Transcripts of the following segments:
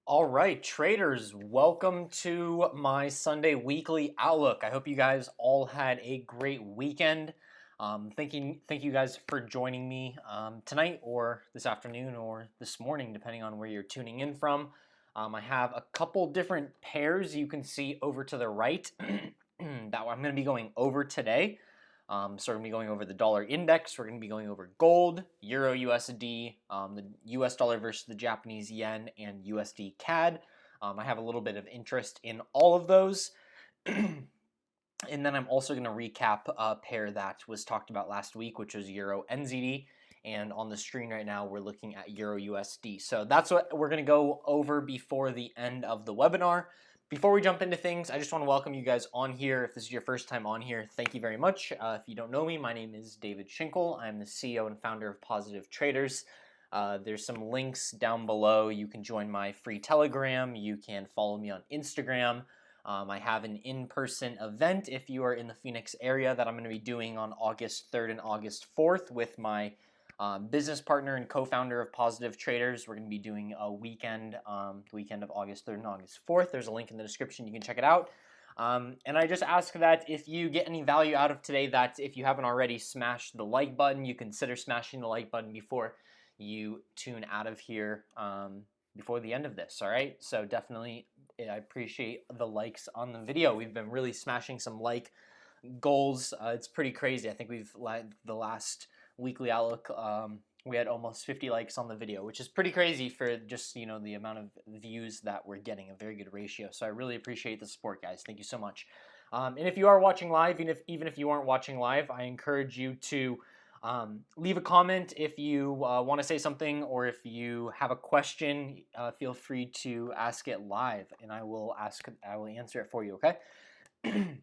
All right, traders, welcome to my Sunday weekly outlook. I hope you guys all had a great weekend. Thank you guys for joining me tonight or this afternoon or this morning, depending on where you're tuning in from. I have a couple different pairs you can see over to the right that I'm going to be going over today. So we're going to be going over the dollar index. We're going to be going over gold, Euro USD, the US dollar versus the Japanese yen, and USD CAD. I have a little bit of interest in all of those. And then I'm also going to recap a pair that was talked about last week, which was Euro NZD. And on the screen right now, we're looking at Euro USD. So that's what we're going to go over before the end of the webinar. Before we jump into things, I just want to welcome you guys on here. If this is your first time on here, thank you very much. If you don't know me, my name is David Schinkel. I'm the CEO and founder of Positive Traders. There's some links down below. You can join my free Telegram. You can follow me on Instagram. I have an in-person event if you are in the Phoenix area that I'm going to be doing on August 3rd and August 4th with my business partner and co-founder of Positive Traders. We're going to be doing a weekend, the weekend of August 3rd and August 4th. There's a link in the description. You can check it out. And I just ask that if you get any value out of today, that if you haven't already smashed the like button, you consider smashing the like button before you tune out of here before the end of this, all right? So definitely, I appreciate the likes on the video. We've been really smashing some like goals. It's pretty crazy. I think we've the last weekly outlook, we had almost 50 likes on the video, which is pretty crazy for just, you know, the amount of views that we're getting, a very good ratio. So I really appreciate the support, guys. Thank you so much. And if you are watching live, even if you aren't watching live, I encourage you to leave a comment if you want to say something, or if you have a question, feel free to ask it live, and I will answer it for you. Okay.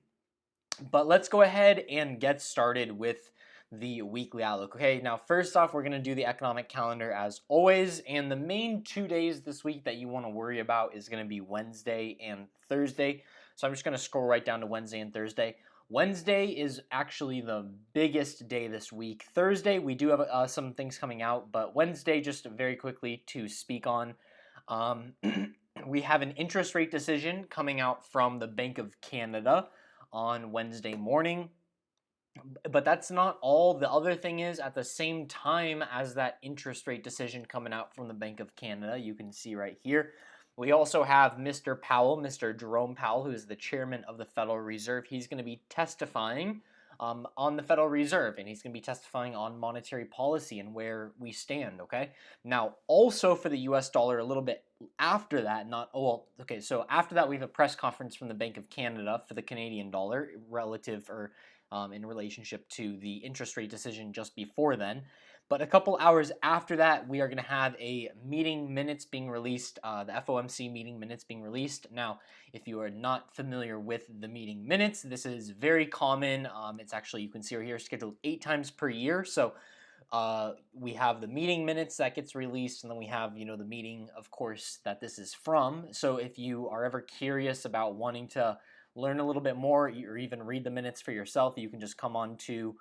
But let's go ahead and get started with the weekly outlook. Okay, now first off, we're going to do the economic calendar as always, and the main 2 days this week that you want to worry about is going to be Wednesday and Thursday. So I'm just going to scroll right down to Wednesday and Thursday. Wednesday is actually the biggest day this week. Thursday, we do have some things coming out, but Wednesday, just very quickly to speak on, we have an interest rate decision coming out from the Bank of Canada on Wednesday morning. But that's not all. The other thing is, at the same time as that interest rate decision coming out from the Bank of Canada, you can see right here, we also have Mr. Powell, Mr. Jerome Powell, who is the chairman of the Federal Reserve. He's going to be testifying on the Federal Reserve, and he's going to be testifying on monetary policy and where we stand, okay? Now, also for the US dollar, a little bit after that, so after that, we have a press conference from the Bank of Canada for the Canadian dollar relative, or in relationship to the interest rate decision just before then. But a couple hours after that, we are going to have a meeting minutes being released, the FOMC meeting minutes being released. Now, if you are not familiar with the meeting minutes, this is very common. It's actually, you can see right here, scheduled 8 times per year. So we have the meeting minutes that gets released, and then we have, you know, the meeting, of course, that this is from. So if you are ever curious about wanting to learn a little bit more, or even read the minutes for yourself, you can just come on to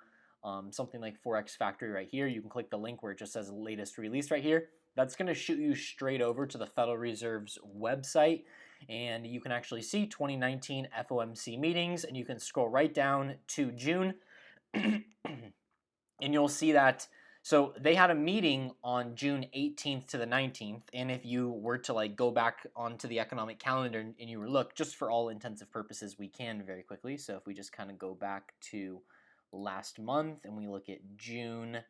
something like Forex Factory right here. You can click the link where it just says latest release right here. That's going to shoot you straight over to the Federal Reserve's website, and you can actually see 2019 FOMC meetings, and you can scroll right down to June, and you'll see that. So they had a meeting on June 18th to the 19th, and if you were to like go back onto the economic calendar and you were look, just for all intensive purposes, we can very quickly. So if we just kind of go back to last month and we look at June.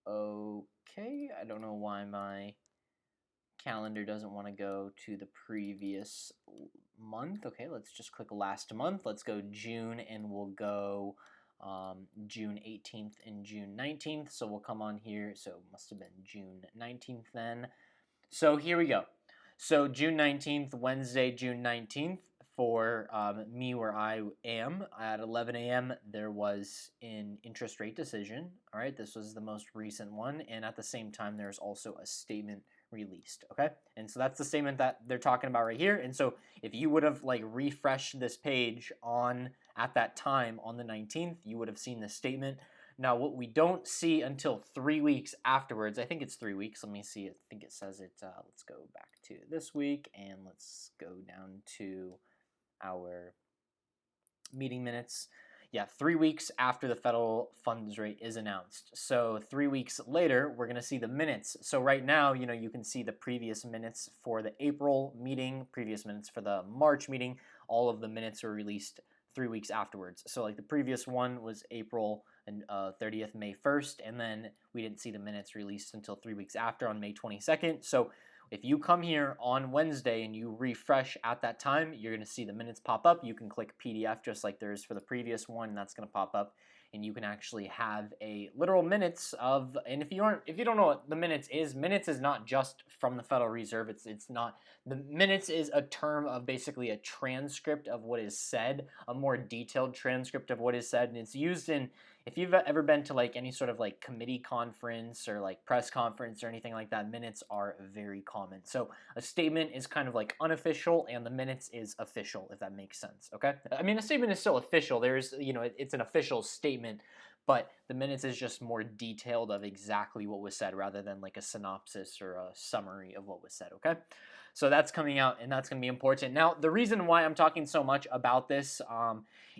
Okay, I don't know why my calendar doesn't want to go to the previous month. Okay, let's just click last month. Let's go June, and we'll go June 18th and June 19th. So we'll come on here. So it must have been June 19th then. So here we go. So June 19th, Wednesday, June 19th, for me where I am at 11 a.m. there was an interest rate decision. All right, this was the most recent one, and at the same time there's also a statement released. Okay, and so that's the statement that they're talking about right here. And so if you would have like refreshed this page on at that time on the 19th, you would have seen this statement. Now, what we don't see until 3 weeks afterwards, I think it's 3 weeks. Let me see. I think it says it. Let's go back to this week and let's go down to our meeting minutes. Yeah, 3 weeks after the federal funds rate is announced. So 3 weeks later, we're going to see the minutes. So right now, you can see the previous minutes for the April meeting, previous minutes for the March meeting. All of the minutes are released 3 weeks afterwards. So like the previous one was April 30th, May 1st, and then we didn't see the minutes released until 3 weeks after on May 22nd. So if you come here on Wednesday and you refresh at that time, you're going to see the minutes pop up. You can click PDF just like there is for the previous one, and that's going to pop up, and you can actually have a literal minutes of. And if you don't know what the minutes is not just from the Federal Reserve. It's not. The minutes is a term of basically a transcript of what is said, a more detailed transcript of what is said, and it's used in. If you've ever been to like any sort of like committee conference or like press conference or anything like that, minutes are very common. So a statement is kind of like unofficial and the minutes is official, if that makes sense, okay? I mean, a statement is still official. There's, it's an official statement, but the minutes is just more detailed of exactly what was said rather than like a synopsis or a summary of what was said, okay? So that's coming out and that's going to be important. Now, the reason why I'm talking so much about this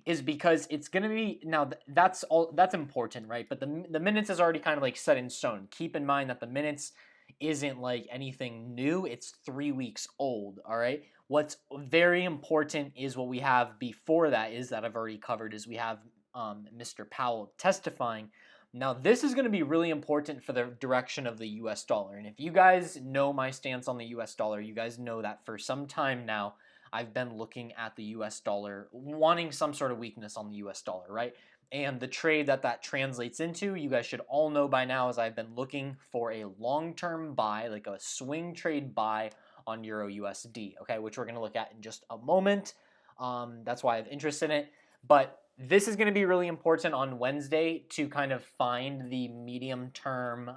is because it's going to be, now that's important, right? But the minutes is already kind of like set in stone. Keep in mind that the minutes isn't like anything new. It's 3 weeks old, all right? What's very important is what we have before that is that I've already covered is we have Mr. Powell testifying. Now, this is going to be really important for the direction of the US dollar. And if you guys know my stance on the US dollar, you guys know that for some time now, I've been looking at the US dollar, wanting some sort of weakness on the US dollar, right? And the trade that translates into, you guys should all know by now, is I've been looking for a long-term buy, like a swing trade buy on Euro USD, okay, which we're going to look at in just a moment. That's why I have interest in it. But this is going to be really important on Wednesday to kind of find the medium-term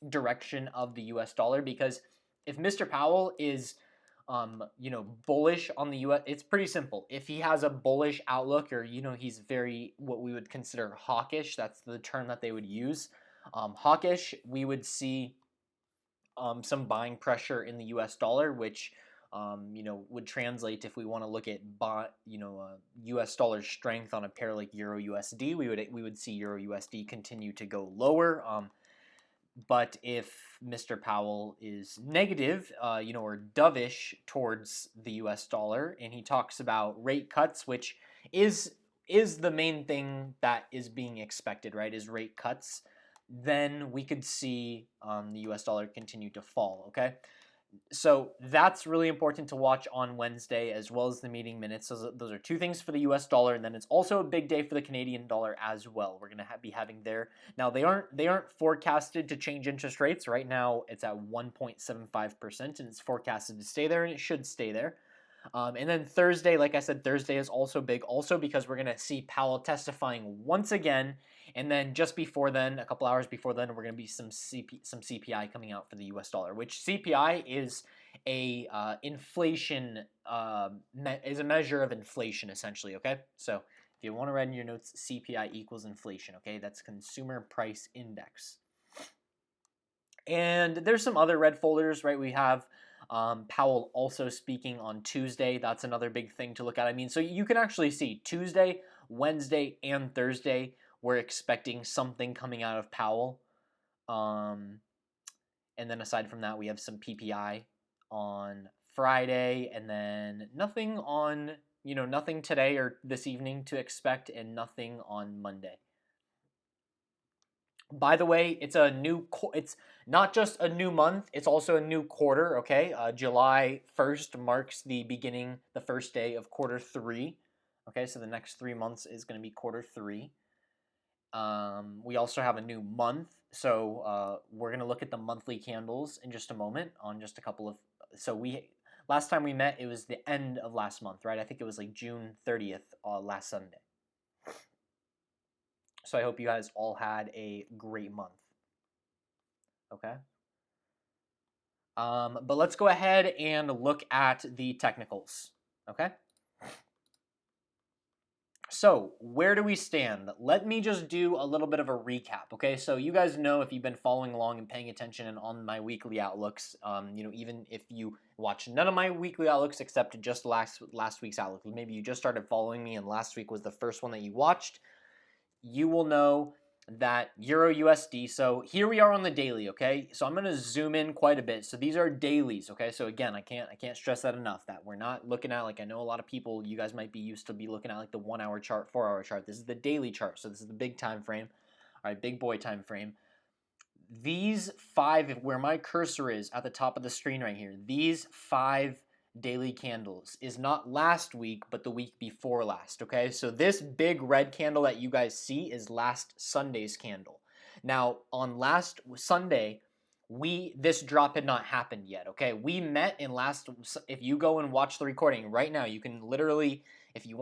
direction of the U.S. dollar, because if Mr. Powell is, bullish on the U.S., it's pretty simple. If he has a bullish outlook, or he's very what we would consider hawkish, that's the term that they would use. Hawkish, we would see some buying pressure in the U.S. dollar, which would translate if we want to look at U.S. dollar strength on a pair like Euro USD, we would see Euro USD continue to go lower. But if Mr. Powell is negative, or dovish towards the U.S. dollar, and he talks about rate cuts, which is the main thing that is being expected, right? Is rate cuts, then we could see the U.S. dollar continue to fall. Okay. So that's really important to watch on Wednesday, as well as the meeting minutes. Those are two things for the U.S. dollar, and then it's also a big day for the Canadian dollar as well. We're going to be having there. Now they aren't forecasted to change interest rates right now. It's at 1.75%, and it's forecasted to stay there, and it should stay there. And then Thursday, like I said, Thursday is also big, also because we're going to see Powell testifying once again. And then just before then, a couple hours before then, we're going to be some CPI coming out for the U.S. dollar, which CPI is a inflation, is a measure of inflation, essentially, okay? So if you want to write in your notes, CPI equals inflation, okay? That's Consumer Price Index. And there's some other red folders, right? We have Powell also speaking on Tuesday. That's another big thing to look at. I mean, so you can actually see Tuesday, Wednesday, and Thursday, we're expecting something coming out of Powell. And then aside from that, we have some PPI on Friday, and then nothing on, nothing today or this evening to expect, and nothing on Monday. By the way, it's not just a new month, it's also a new quarter, okay? July 1st marks the first day of quarter 3. Okay, so the next 3 months is going to be quarter 3. We also have a new month, so we're going to look at the monthly candles in just a moment on just a couple of, last time we met, it was the end of last month, right? I think it was like June 30th last Sunday. So I hope you guys all had a great month. Okay. But let's go ahead and look at the technicals. Okay. So where do we stand? Let me just do a little bit of a recap, okay? So you guys know, if you've been following along and paying attention and on my weekly outlooks, even if you watch none of my weekly outlooks except just last week's outlook, maybe you just started following me and last week was the first one that you watched, you will know that Euro USD. So here we are on the daily, okay? So I'm going to zoom in quite a bit. So these are dailies, okay? So again, I can't stress that enough, that we're not looking at, like, I know a lot of people, you guys might be used to be looking at like the 1 hour chart, 4 hour chart. This is the daily chart. So this is the big time frame. All right, big boy time frame. These 5, where my cursor is at the top of the screen right here, these 5 daily candles is not last week, but the week before last, okay? So this big red candle that you guys see is last Sunday's candle. Now, on last Sunday, this drop had not happened yet, okay? We met in if you go and watch the recording right now, you can literally, if you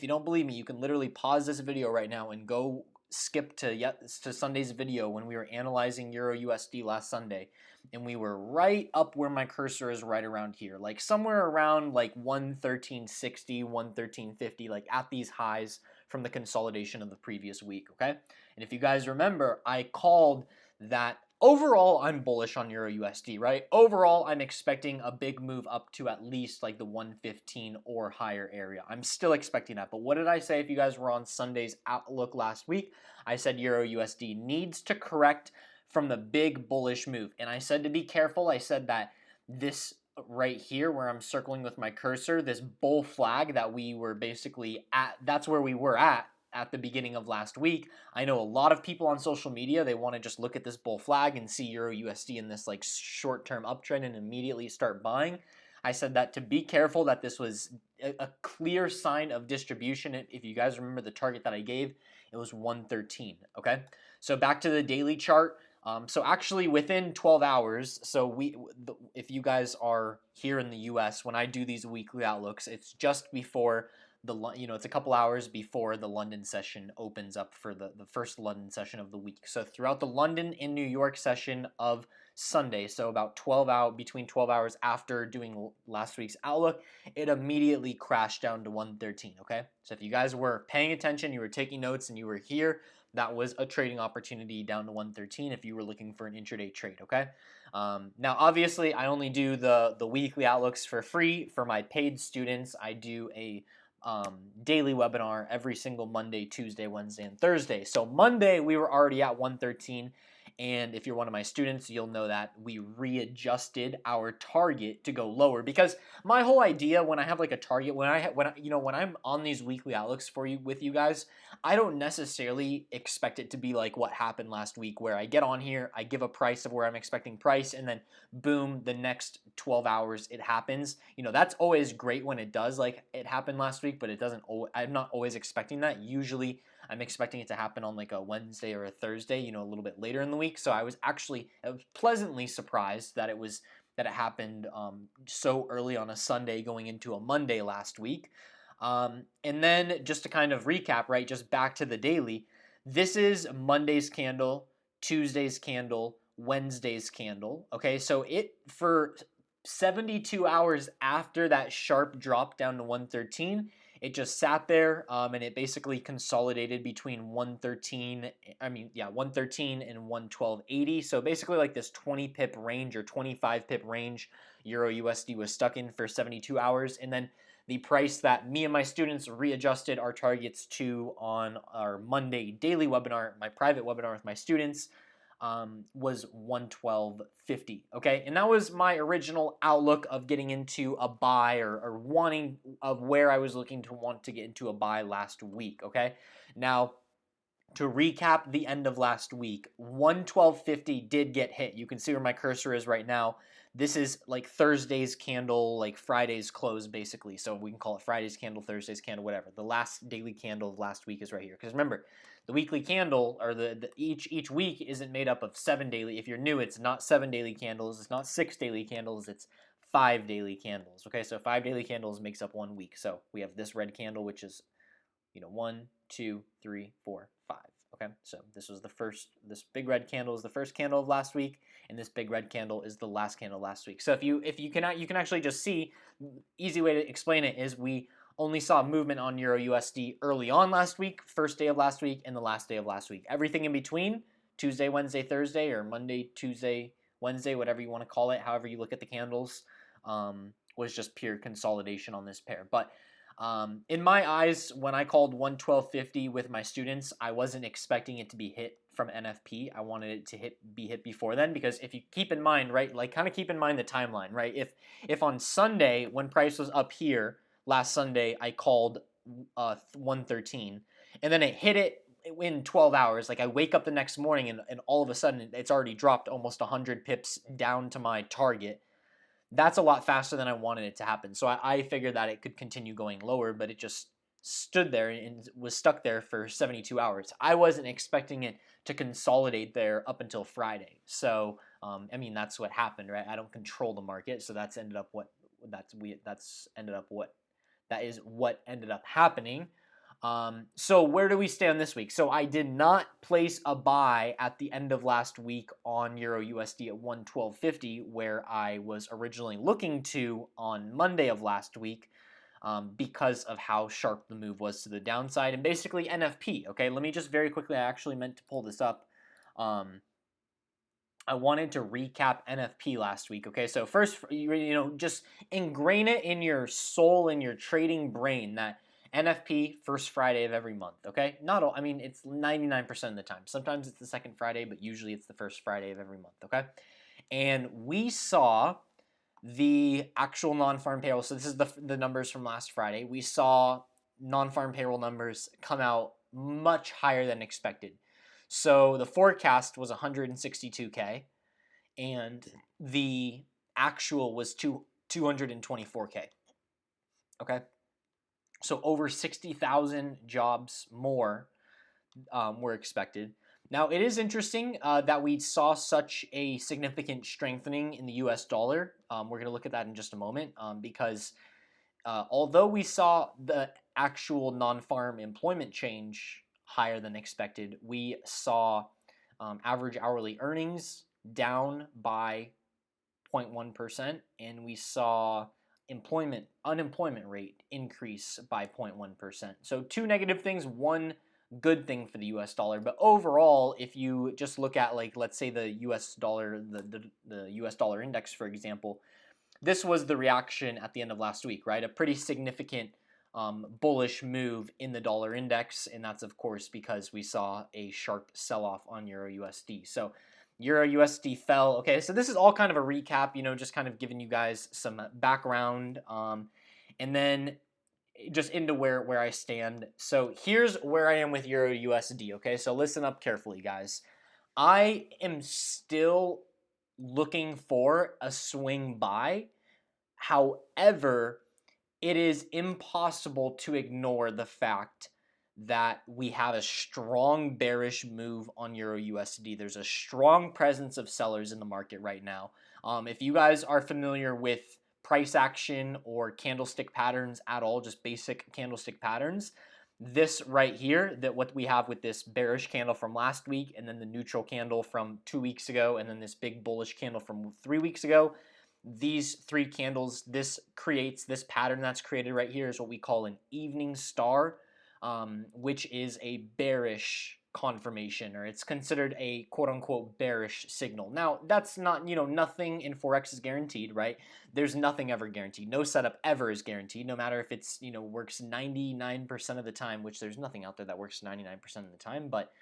don't believe me, you can literally pause this video right now and go skip to Sunday's video when we were analyzing Euro USD last Sunday, and we were right up where my cursor is, right around here, like somewhere around like 113.60, 113.50, like at these highs from the consolidation of the previous week, okay? And if you guys remember, I called that overall I'm bullish on Euro USD, right? Overall, I'm expecting a big move up to at least like the 115 or higher area. I'm still expecting that. But what did I say if you guys were on Sunday's outlook last week? I said Euro USD needs to correct from the big bullish move. And I said to be careful. I said that this right here where I'm circling with my cursor, this bull flag that we were basically at, that's where we were at the beginning of last week. I know a lot of people on social media, they want to just look at this bull flag and see Euro USD in this like short-term uptrend and immediately start buying. I said that to be careful, that this was a clear sign of distribution. If you guys remember the target that I gave, it was 113, okay? So back to the daily chart. So actually within 12 hours, so if you guys are here in the US, when I do these weekly outlooks, it's just before it's a couple hours before the London session opens up for the first London session of the week. So throughout the London and New York session of Sunday, so about between 12 hours after doing last week's outlook, it immediately crashed down to 113, okay? So if you guys were paying attention, you were taking notes, and you were here, that was a trading opportunity down to 113 if you were looking for an intraday trade, okay? Now, obviously, I only do the weekly outlooks for free. For my paid students, I do a daily webinar every single Monday, Tuesday, Wednesday, and Thursday. So Monday, we were already at 113. And if you're one of my students, you'll know that we readjusted our target to go lower, because my whole idea when I have like a target, when I'm on these weekly outlooks with you guys, I don't necessarily expect it to be like what happened last week, where I get on here, I give a price of where I'm expecting price, and then boom, the next 12 hours it happens. That's always great when it does, like it happened last week, but it doesn't. I'm not always expecting that. Usually I'm expecting it to happen on like a Wednesday or a Thursday, a little bit later in the week. So I was pleasantly surprised that it happened so early on a Sunday going into a Monday last week. And then just to kind of recap, right, just back to the daily, this is Monday's candle, Tuesday's candle, Wednesday's candle. Okay, so for 72 hours after that sharp drop down to 113, it just sat there, and it basically consolidated between 113 and 112.80. So basically like this 20 pip range or 25 pip range Euro USD was stuck in for 72 hours. And then the price that me and my students readjusted our targets to on our Monday daily webinar, my private webinar with my students, was 112.50, okay? And that was my original outlook of getting into a buy or wanting of where I was looking to want to get into a buy last week, okay? Now, to recap the end of last week, 112.50 did get hit. You can see where my cursor is right now. This is like Thursday's candle, like Friday's close, basically. So we can call it Friday's candle, Thursday's candle, whatever. The last daily candle of last week is right here. Because remember, the weekly candle, or each week isn't made up of 7 daily. If you're new, it's not 7 daily candles. It's not 6 daily candles. It's 5 daily candles. Okay, so 5 daily candles makes up 1 week. So we have this red candle, which is 1, 2, 3, 4, 5. Okay, so this big red candle is the first candle of last week, and this big red candle is the last candle last week. So if you can actually just see, easy way to explain it is we only saw movement on Euro USD early on last week, first day of last week, and the last day of last week. Everything in between, Tuesday, Wednesday, Thursday, or Monday, Tuesday, Wednesday, whatever you want to call it, however you look at the candles, was just pure consolidation on this pair. But in my eyes, when I called 112.50 with my students, I wasn't expecting it to be hit from NFP. I wanted it to be hit before then, because if you keep in mind, right, like kind of keep in mind the timeline, right? If on Sunday, when price was up here last Sunday, I called 113, and then it hit it in 12 hours, like I wake up the next morning and all of a sudden it's already dropped almost 100 pips down to my target. That's a lot faster than I wanted it to happen. So I figured that it could continue going lower, but it just stood there and was stuck there for 72 hours. I wasn't expecting it to consolidate there up until Friday. So, I mean, that's what happened, right? I don't control the market, so that is what ended up happening. So where do we stand this week? So I did not place a buy at the end of last week on Euro USD at 112.50, where I was originally looking to on Monday of last week, because of how sharp the move was to the downside, and basically NFP. Okay, let me just very quickly, I actually meant to pull this up. I wanted to recap NFP last week. Okay, so first, just ingrain it in your soul, in your trading brain, that NFP first Friday of every month. Okay, not all. I mean, it's 99% of the time. Sometimes it's the second Friday, but usually it's the first Friday of every month. Okay, and we saw the actual non-farm payroll. So this is the numbers from last Friday. We saw non-farm payroll numbers come out much higher than expected. So the forecast was 162K, and the actual was 224K. Okay, so over 60,000 jobs more were expected. Now, it is interesting that we saw such a significant strengthening in the US dollar. We're going to look at that in just a moment, because although we saw the actual non-farm employment change higher than expected, we saw average hourly earnings down by 0.1%, and we saw unemployment rate increase by 0.1%. So two negative things, one good thing for the US dollar. But overall, if you just look at, like, let's say the US dollar, the US dollar index, for example, this was the reaction at the end of last week, right? A pretty significant bullish move in the dollar index, and that's of course because we saw a sharp sell-off on Euro USD. So Euro USD fell. Okay, so this is all kind of a recap, just kind of giving you guys some background, and then just into where I stand. So here's where I am with Euro USD. Okay, so listen up carefully, guys. I am still looking for a swing buy. However, it is impossible to ignore the fact that we have a strong bearish move on Euro USD. There's a strong presence of sellers in the market right now. If you guys are familiar with price action or candlestick patterns at all, just basic candlestick patterns, this right here, that what we have with this bearish candle from last week, and then the neutral candle from 2 weeks ago, and then this big bullish candle from 3 weeks ago, these three candles, this pattern that's created right here is what we call an evening star, which is a bearish confirmation, or it's considered a quote-unquote bearish signal. Now, that's not, nothing in Forex is guaranteed, right? There's nothing ever guaranteed. No setup ever is guaranteed, no matter if it's, works 99% of the time, which there's nothing out there that works 99% of the time, but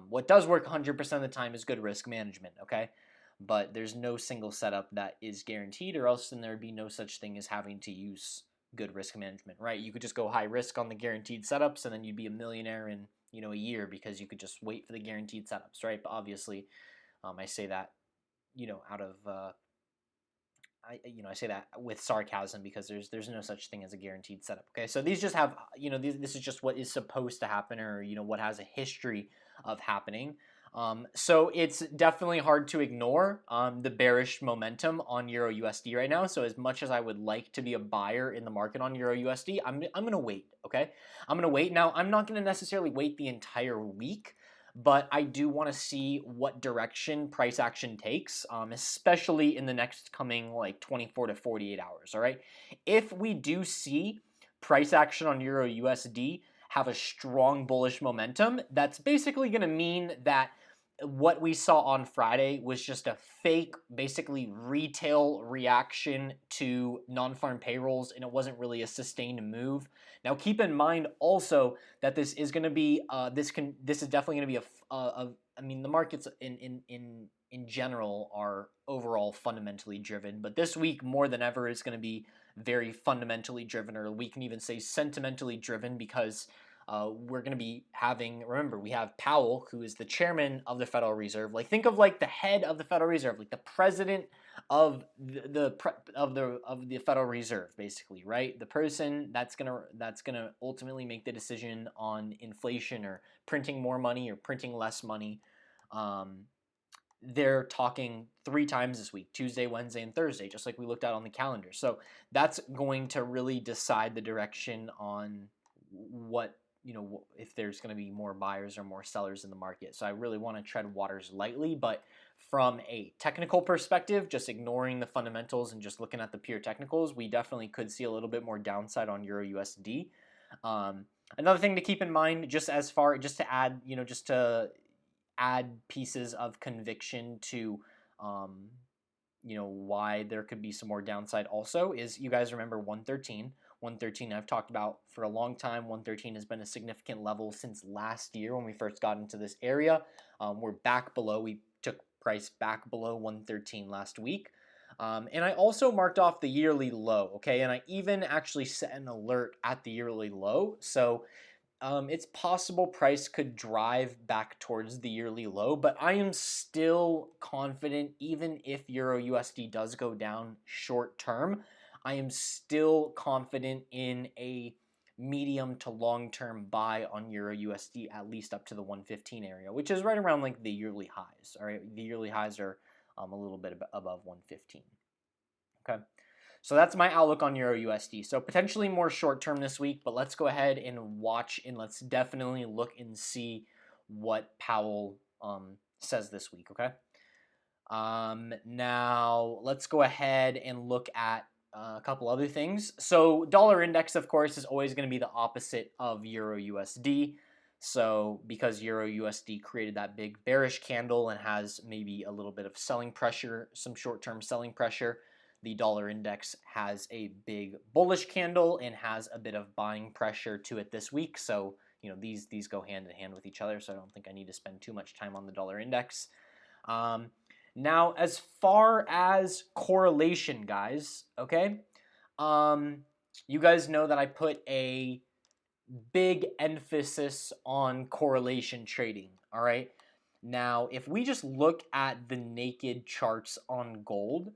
what does work 100% of the time is good risk management, okay? But there's no single setup that is guaranteed, or else then there'd be no such thing as having to use good risk management, right? You could just go high risk on the guaranteed setups, and then you'd be a millionaire in a year, because you could just wait for the guaranteed setups, right? But obviously, I say that out of I say that with sarcasm, because there's no such thing as a guaranteed setup. Okay, so these just have this is just what is supposed to happen, or what has a history of happening. So it's definitely hard to ignore the bearish momentum on Euro USD right now. So as much as I would like to be a buyer in the market on Euro USD, I'm going to wait, okay? I'm going to wait. Now, I'm not going to necessarily wait the entire week, but I do want to see what direction price action takes, especially in the next coming like 24 to 48 hours, all right? If we do see price action on Euro USD have a strong bullish momentum, that's basically going to mean that what we saw on Friday was just a fake, basically retail reaction to non-farm payrolls, and it wasn't really a sustained move. Now, keep in mind also that this is going to be this is definitely going to be I mean, the markets in general are overall fundamentally driven, but this week more than ever is going to be very fundamentally driven, or we can even say sentimentally driven, because we're going to be having, remember, we have Powell, who is the chairman of the Federal Reserve. Like, think of like the head of the Federal Reserve, like the president of the Federal Reserve, basically, right? The person that's gonna ultimately make the decision on inflation or printing more money or printing less money. They're talking 3 times this week: Tuesday, Wednesday, and Thursday, just like we looked at on the calendar. So that's going to really decide the direction on what, if there's going to be more buyers or more sellers in the market. So I really want to tread waters lightly, but from a technical perspective, just ignoring the fundamentals and just looking at the pure technicals, we definitely could see a little bit more downside on Euro USD. Another thing to keep in mind, just to add pieces of conviction to why there could be some more downside also, is, you guys remember 113 I've talked about for a long time. 113 has been a significant level since last year when we first got into this area. We're back below. We took price back below 113 last week. And I also marked off the yearly low, okay? And I even actually set an alert at the yearly low. So it's possible price could drive back towards the yearly low, but I am still confident, even if Euro USD does go down short term, I am still confident in a medium to long term buy on Euro USD, at least up to the 115 area, which is right around like the yearly highs. All right, the yearly highs are a little bit above 115. Okay. So that's my outlook on Euro USD. So potentially more short term this week, but let's go ahead and watch, and let's definitely look and see what Powell says this week, okay? Now let's go ahead and look at a couple other things. So dollar index, of course, is always going to be the opposite of Euro USD. So because Euro USD created that big bearish candle and has maybe a little bit of selling pressure, some short-term selling pressure, the dollar index has a big bullish candle and has a bit of buying pressure to it this week. So, these go hand in hand with each other. So I don't think I need to spend too much time on the dollar index. Now, as far as correlation, guys, okay, you guys know that I put a big emphasis on correlation trading, all right? Now, if we just look at the naked charts on gold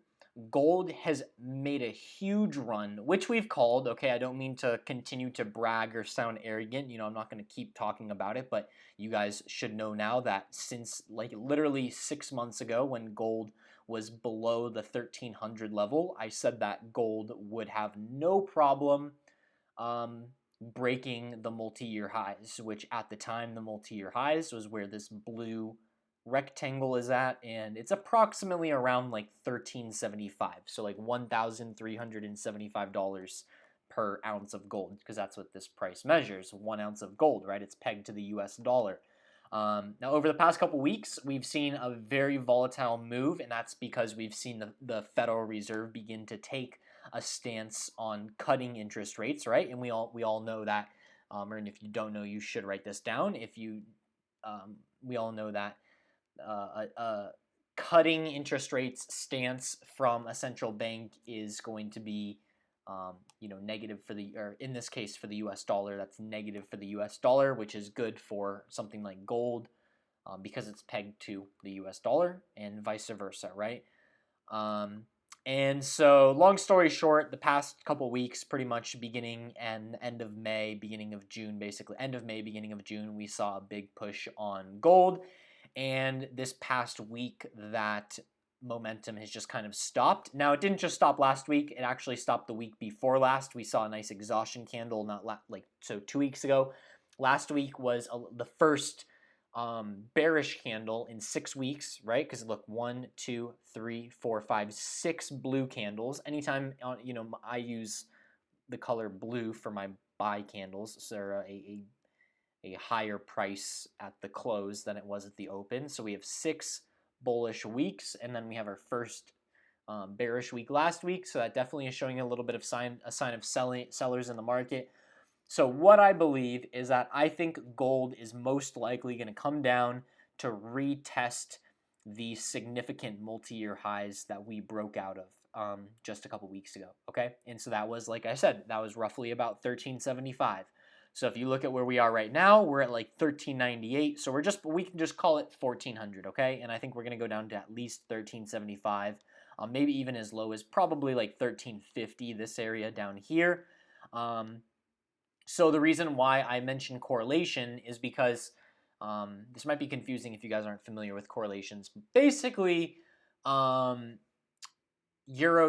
has made a huge run, which we've called, okay? I don't mean to continue to brag or sound arrogant. I'm not going to keep talking about it, but you guys should know now that since like literally 6 months ago, when gold was below the 1300 level, I said that gold would have no problem breaking the multi-year highs, which at the time the multi-year highs was where this blue rectangle is at, and it's approximately around like 1375, so like $1,375 per ounce of gold, because that's what this price measures, 1 ounce of gold, right? It's pegged to the US dollar. Now, over the past couple weeks, we've seen a very volatile move, and that's because we've seen the Federal Reserve begin to take a stance on cutting interest rates, right? And we all know that, and if you don't know, you should write this down. We all know that cutting interest rates stance from a central bank is going to be, negative or in this case for the U.S. dollar. That's negative for the U.S. dollar, which is good for something like gold, because it's pegged to the U.S. dollar, and vice versa, right? And so, long story short, the past couple weeks, pretty much beginning and end of May, beginning of June, basically end of May, beginning of June, we saw a big push on gold. And this past week, that momentum has just kind of stopped. Now, it didn't just stop last week. It actually stopped the week before last. We saw a nice exhaustion candle, 2 weeks ago. Last week was the first bearish candle in 6 weeks, right? Because look, 1, 2, 3, 4, 5, 6 blue candles. Anytime I use the color blue for my buy candles, so a higher price at the close than it was at the open. So we have 6 bullish weeks, and then we have our first bearish week last week. So that definitely is showing a little bit of a sign of sellers in the market. So what I believe is that I think gold is most likely going to come down to retest the significant multi-year highs that we broke out of just a couple weeks ago. Okay, and so that was, like I said, that was roughly about 1375. So if you look at where we are right now, we're at like 1398. So we can just call it 1400. Okay, and I think we're going to go down to at least 1375, maybe even as low as probably like 1350. This area down here. So the reason why I mention correlation is because this might be confusing if you guys aren't familiar with correlations. Basically, Euro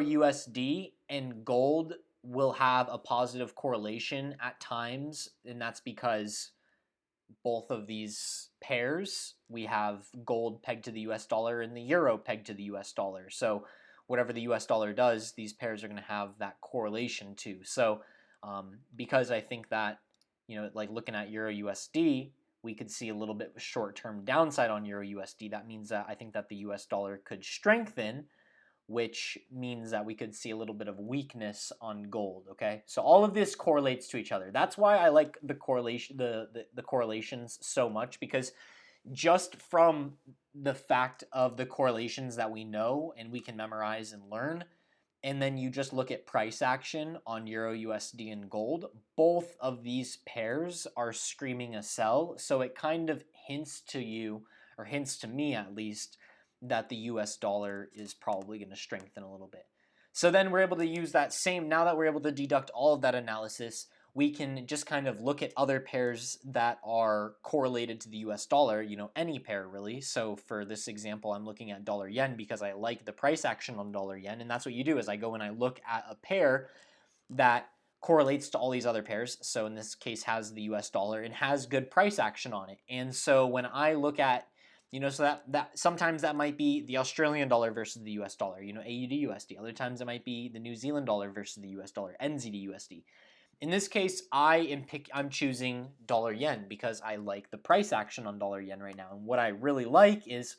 USD and gold will have a positive correlation at times, and that's because both of these pairs, we have gold pegged to the US dollar and the euro pegged to the US dollar. So whatever the US dollar does, these pairs are going to have that correlation too. So because I think that, like looking at Euro USD, we could see a little bit of short-term downside on Euro USD. That means that I think that the US dollar could strengthen, which means that we could see a little bit of weakness on gold. Okay, so all of this correlates to each other. That's why I like the correlations so much, because just from the fact of the correlations that we know and we can memorize and learn, and then you just look at price action on Euro USD and gold, both of these pairs are screaming a sell. So it kind of hints to you, or hints to me at least, that the US dollar is probably going to strengthen a little bit. So then we're able to use that same, now that we're able to deduct all of that analysis, we can just kind of look at other pairs that are correlated to the US dollar, any pair really. So for this example, I'm looking at dollar yen because I like the price action on dollar yen. And that's what you do, is I go and I look at a pair that correlates to all these other pairs. So in this case has the US dollar and has good price action on it. And so when I look at, so that sometimes that might be the Australian dollar versus the US dollar, AUD USD. Other times it might be the New Zealand dollar versus the US dollar, NZD USD. In this case, I'm choosing dollar yen because I like the price action on dollar yen right now. And what I really like is,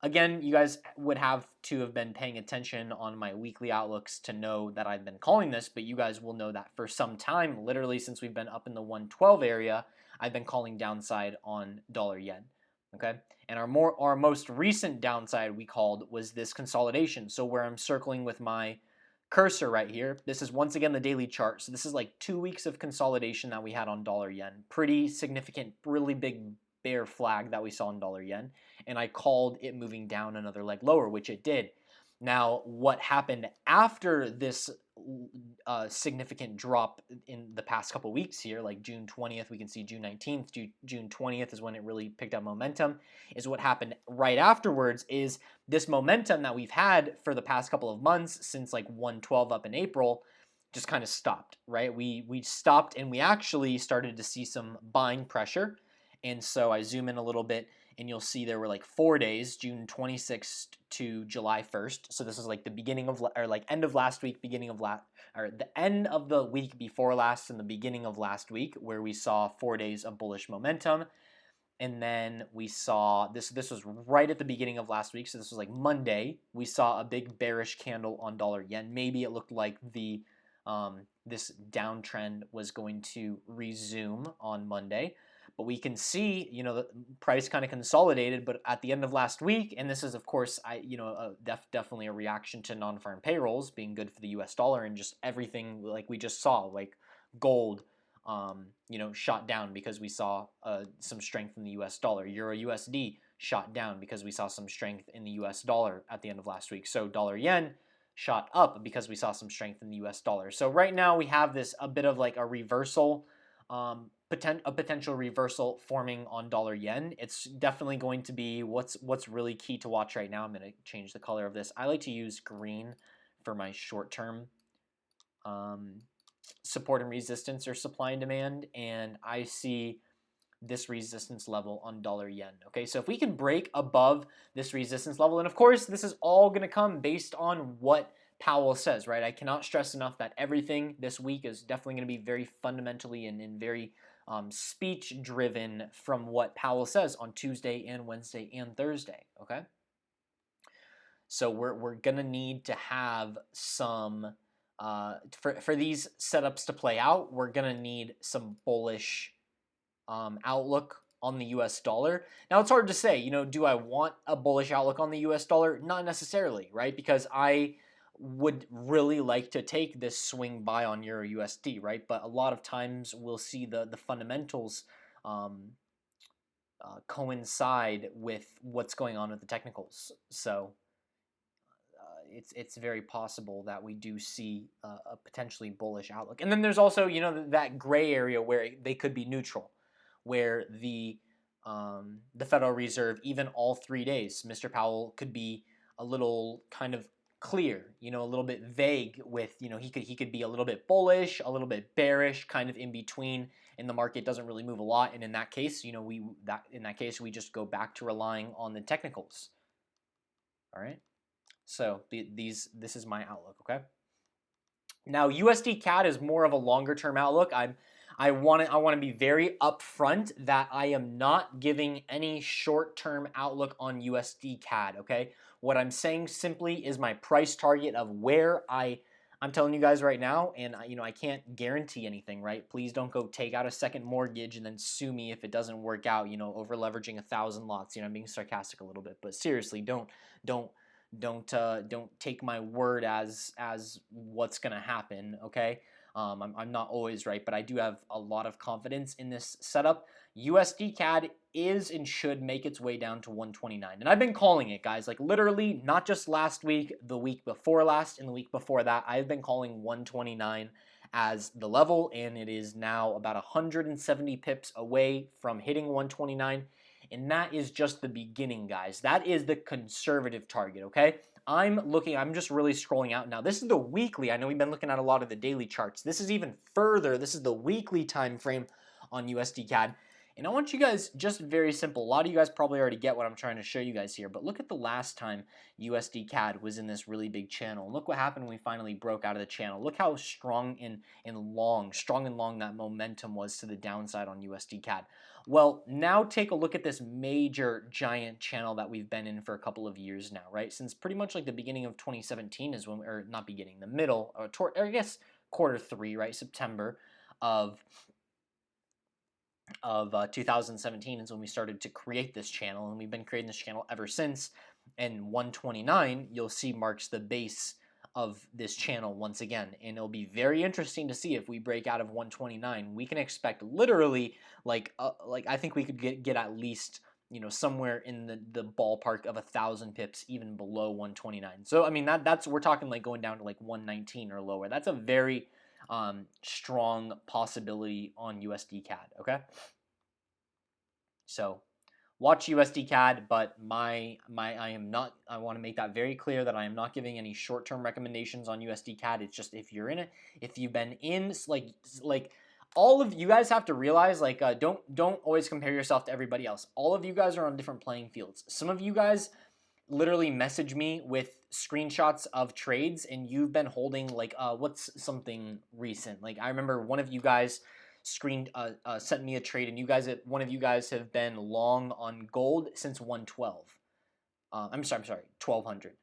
again, you guys would have to have been paying attention on my weekly outlooks to know that I've been calling this, but you guys will know that for some time, literally since we've been up in the 112 area, I've been calling downside on dollar yen. Okay, and our most recent downside we called was this consolidation. So where I'm circling with my cursor right here, this is once again the daily chart. So this is like 2 weeks of consolidation that we had on dollar yen. Pretty significant, really big bear flag that we saw in dollar yen. And I called it moving down another leg lower, which it did. Now, what happened after this significant drop in the past couple weeks here, like June 20th, we can see June 19th, June 20th is when it really picked up momentum, is what happened right afterwards is this momentum that we've had for the past couple of months since like 112 up in April just kind of stopped, right? We stopped and we actually started to see some buying pressure. And so I zoom in a little bit and you'll see there were like 4 days, June 26th to July 1st. So this is like the beginning of, or like end of last week, or the end of the week before last and the beginning of last week, where we saw 4 days of bullish momentum. And then we saw, this was right at the beginning of last week, so this was like Monday, we saw a big bearish candle on dollar yen. Maybe it looked like this downtrend was going to resume on Monday. But we can see, the price kind of consolidated, but at the end of last week, and this is, of course, definitely a reaction to non-farm payrolls being good for the US dollar and just everything like we just saw, like gold, shot down because we saw some strength in the US dollar. Euro USD shot down because we saw some strength in the US dollar at the end of last week. So dollar yen shot up because we saw some strength in the US dollar. So right now we have a bit of like a reversal, a potential reversal forming on dollar yen. It's definitely going to be what's really key to watch right now. I'm going to change the color of this. I like to use green for my short-term support and resistance, or supply and demand, and I see this resistance level on dollar yen. Okay, so if we can break above this resistance level, and of course this is all going to come based on what Powell says, right? I cannot stress enough that everything this week is definitely going to be very fundamentally and very speech driven from what Powell says on Tuesday and Wednesday and Thursday, okay? So we're going to need to have some, for these setups to play out, we're going to need some bullish outlook on the US dollar. Now, it's hard to say, you know, do I want a bullish outlook on the US dollar? Not necessarily, right? Because I would really like to take this swing buy on Euro USD, right? But a lot of times we'll see the fundamentals coincide with what's going on with the technicals. So it's very possible that we do see a potentially bullish outlook. And then there's also, you know, that gray area where they could be neutral, where the Federal Reserve, even all 3 days, Mr. Powell could be a little kind of clear, you know, a little bit vague with, you know, he could be a little bit bullish, a little bit bearish, kind of in between, and the market doesn't really move a lot. And in that case, you know, in that case we just go back to relying on the technicals. All right. So this is my outlook, okay? Now USD CAD is more of a longer term outlook. I want to be very upfront that I am not giving any short term outlook on USD CAD, okay? What I'm saying simply is my price target of where I'm telling you guys right now, and you know, I can't guarantee anything, right? Please don't go take out a second mortgage and then sue me if it doesn't work out, you know, over leveraging 1,000 lots. You know, I'm being sarcastic a little bit, but seriously, don't take my word as what's gonna happen, okay? I'm not always right, but I do have a lot of confidence in this setup. USD CAD is and should make its way down to 129, and I've been calling it, guys. Like literally, not just last week, the week before last, and the week before that, I've been calling 129 as the level, and it is now about 170 pips away from hitting 129. And that is just the beginning, guys. That is the conservative target, okay? I'm just really scrolling out now. This is the weekly. I know we've been looking at a lot of the daily charts. This is even further. This is the weekly time frame on USD CAD. And I want you guys, just very simple. A lot of you guys probably already get what I'm trying to show you guys here, but look at the last time USD CAD was in this really big channel. Look what happened when we finally broke out of the channel. Look how strong and long that momentum was to the downside on USD CAD. Well, now take a look at this major giant channel that we've been in for a couple of years now, right? Since pretty much like the beginning of 2017 is when, or not beginning, the middle, or I guess Q3, right? September of 2017 is when we started to create this channel, and we've been creating this channel ever since. And 129, you'll see, marks the base of this channel once again, and it'll be very interesting to see if we break out of 129. We can expect literally like I think we could get at least, you know, somewhere in the ballpark of 1,000 pips, even below 129. So I mean that's we're talking like going down to like 119 or lower. That's a very strong possibility on USD CAD. Okay, so watch USD CAD, but I want to make that very clear that I am not giving any short-term recommendations on USD CAD. It's just if you're in it, if you've been in, like all of you guys have to realize, like don't always compare yourself to everybody else. All of you guys are on different playing fields. Some of you guys literally message me with screenshots of trades, and you've been holding like what's something recent? Like I remember one of you guys sent me a trade, and one of you guys have been long on gold since 112. I'm sorry, 1200.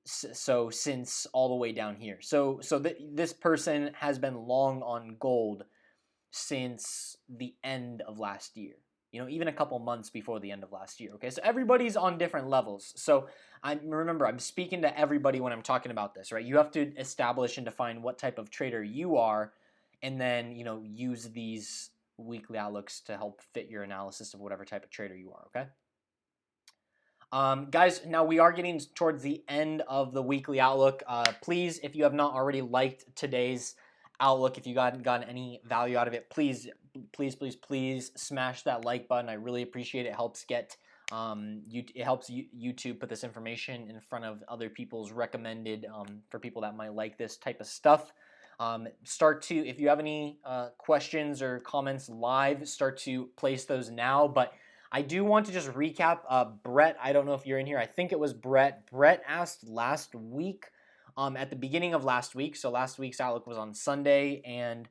So since all the way down here. So this person has been long on gold since the end of last year. You know, even a couple months before the end of last year. Okay, so everybody's on different levels. So remember, I'm speaking to everybody when I'm talking about this, right? You have to establish and define what type of trader you are, and then, you know, use these weekly outlooks to help fit your analysis of whatever type of trader you are, okay? Guys, now we are getting towards the end of the weekly outlook. Please, if you have not already liked today's outlook, if you gotten any value out of it, please smash that like button. I really appreciate it. It helps get it helps YouTube put this information in front of other people's recommended for people that might like this type of stuff. If you have any questions or comments live, start to place those now. But I do want to just recap. Brett, I don't know if you're in here. I think it was Brett. Brett asked last week at the beginning of last week. So last week's outlook was on Sunday, and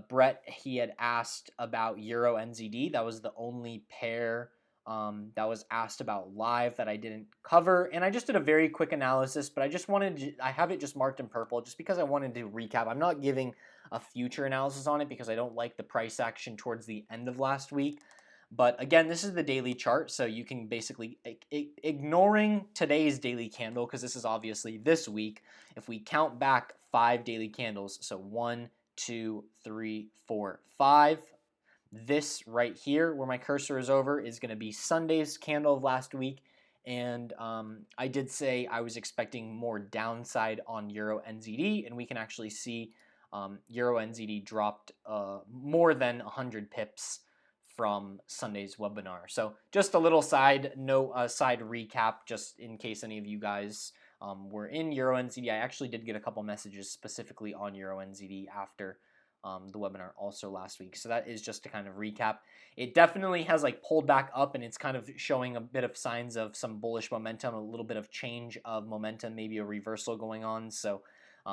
Brett, he had asked about Euro NZD. That was the only pair that was asked about live that I didn't cover. And I just did a very quick analysis, but I just wanted to, I have it just marked in purple just because I wanted to recap. I'm not giving a future analysis on it because I don't like the price action towards the end of last week. But again, this is the daily chart, so you can basically, ignoring today's daily candle, because this is obviously this week, if we count back 5 daily candles, so 1, 2, 3, 4, 5. This right here, where my cursor is over, is going to be Sunday's candle of last week. And I did say I was expecting more downside on Euro NZD, and we can actually see Euro NZD dropped more than 100 pips from Sunday's webinar. So just a little side note, side recap, just in case any of you guys were in Euro NZD. I actually did get a couple messages specifically on Euro NZD after the webinar also last week. So that is just to kind of recap. It definitely has like pulled back up, and it's kind of showing a bit of signs of some bullish momentum, a little bit of change of momentum, maybe a reversal going on. So,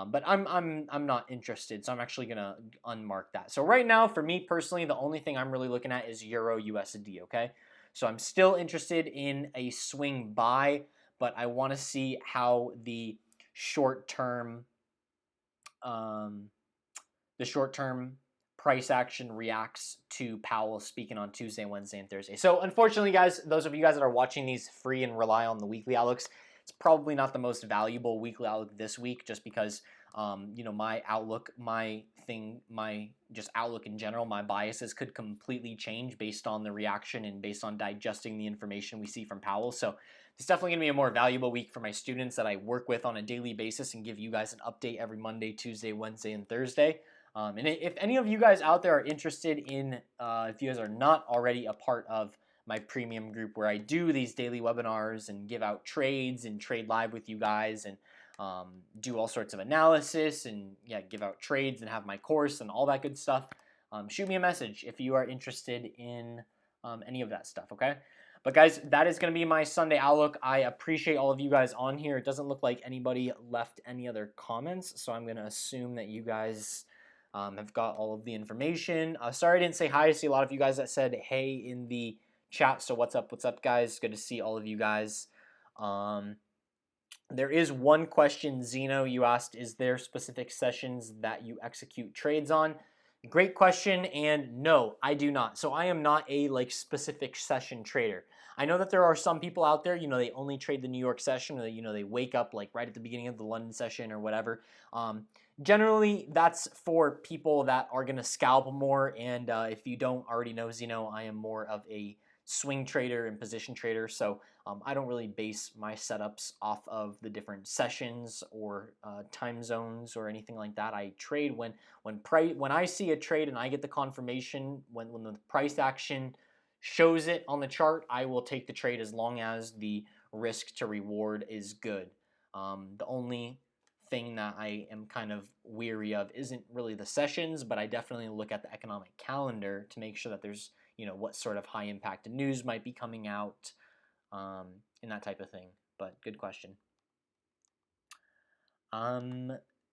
but I'm not interested. So I'm actually gonna unmark that. So right now, for me personally, the only thing I'm really looking at is Euro USD. Okay, so I'm still interested in a swing buy, but I want to see how the short-term price action reacts to Powell speaking on Tuesday, Wednesday, and Thursday. So unfortunately, guys, those of you guys that are watching these free and rely on the weekly outlooks, it's probably not the most valuable weekly outlook this week, just because my outlook, my just outlook in general, my biases could completely change based on the reaction and based on digesting the information we see from Powell. So it's definitely going to be a more valuable week for my students that I work with on a daily basis and give you guys an update every Monday, Tuesday, Wednesday, and Thursday. And if any of you guys out there are interested in, if you guys are not already a part of my premium group where I do these daily webinars and give out trades and trade live with you guys and do all sorts of analysis and give out trades and have my course and all that good stuff, shoot me a message if you are interested in any of that stuff, okay? But guys, that is going to be my Sunday outlook. I appreciate all of you guys on here. It doesn't look like anybody left any other comments, so I'm going to assume that you guys have got all of the information. Sorry I didn't say hi. I see a lot of you guys that said hey in the chat. So what's up, guys? Good to see all of you guys. There is one question, Zeno, you asked, is there specific sessions that you execute trades on? Great question, and no, I do not. So I am not a specific session trader. I know that there are some people out there, they only trade the New York session, or they wake up right at the beginning of the London session or whatever. Generally, that's for people that are going to scalp more, and if you don't already know, Zeno, I am more of a swing trader and position trader, so I don't really base my setups off of the different sessions or time zones or anything like that. I trade when I see a trade and I get the confirmation when the price action shows it on the chart, I will take the trade as long as the risk to reward is good. The only thing that I am kind of weary of isn't really the sessions, but I definitely look at the economic calendar to make sure that there's what sort of high impact news might be coming out, and that type of thing. But good question.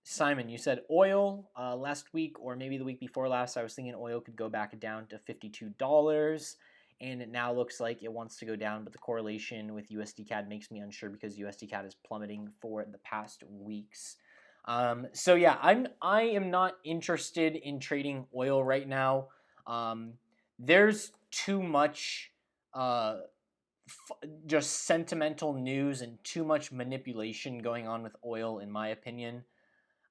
Simon, you said oil last week or maybe the week before last. I was thinking oil could go back down to $52, and it now looks like it wants to go down, but the correlation with USD CAD makes me unsure because USD CAD is plummeting for the past weeks. So yeah, I am not interested in trading oil right now. There's too much just sentimental news and too much manipulation going on with oil, in my opinion.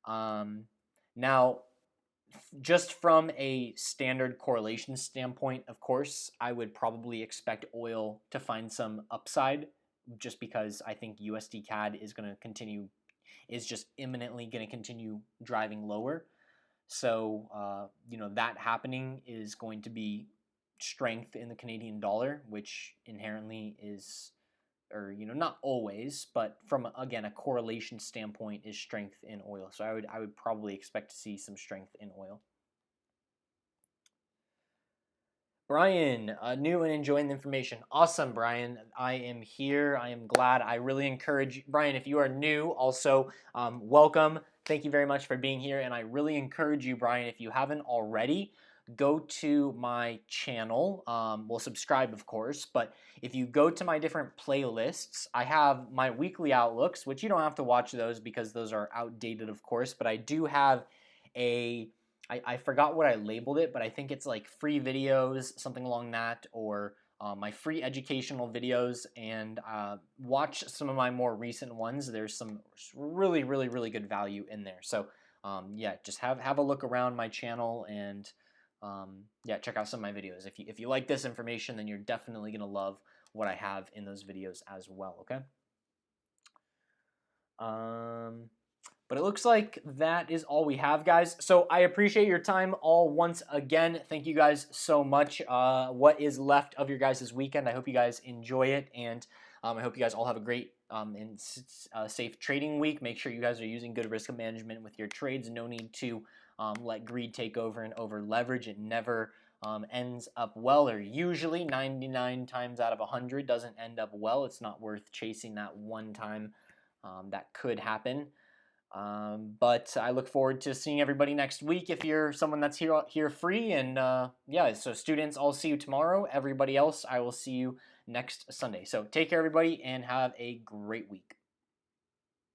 Now, just from a standard correlation standpoint, of course, I would probably expect oil to find some upside just because I think USD CAD is just imminently going to continue driving lower. So, that happening is going to be strength in the Canadian dollar, which inherently is, or not always, but from again a correlation standpoint, is strength in oil. So I would probably expect to see some strength in oil. Brian, new and enjoying the information. Awesome, Brian. I am here. I am glad. I really encourage Brian, if you are new, also welcome. Thank you very much for being here. And I really encourage you, Brian, if you haven't already, go to my channel. Well, subscribe, of course. But if you go to my different playlists, I have my weekly outlooks, which you don't have to watch those because those are outdated, of course. But I do have a I forgot what I labeled it, but I think it's like free videos, something along that, or my free educational videos, and watch some of my more recent ones. There's some really, really, really good value in there. So yeah, just have a look around my channel and yeah, check out some of my videos. If you like this information, then you're definitely gonna love what I have in those videos as well. Okay. But it looks like that is all we have, guys. So I appreciate your time all once again. Thank you guys so much. What is left of your guys' weekend? I hope you guys enjoy it, and I hope you guys all have a great and safe trading week. Make sure you guys are using good risk management with your trades. No need to let greed take over and over leverage. It never ends up well, or usually 99 times out of 100 doesn't end up well. It's not worth chasing that one time that could happen. But I look forward to seeing everybody next week if you're someone that's here free. And yeah, so students, I'll see you tomorrow. Everybody else, I will see you next Sunday. So take care, everybody, and have a great week.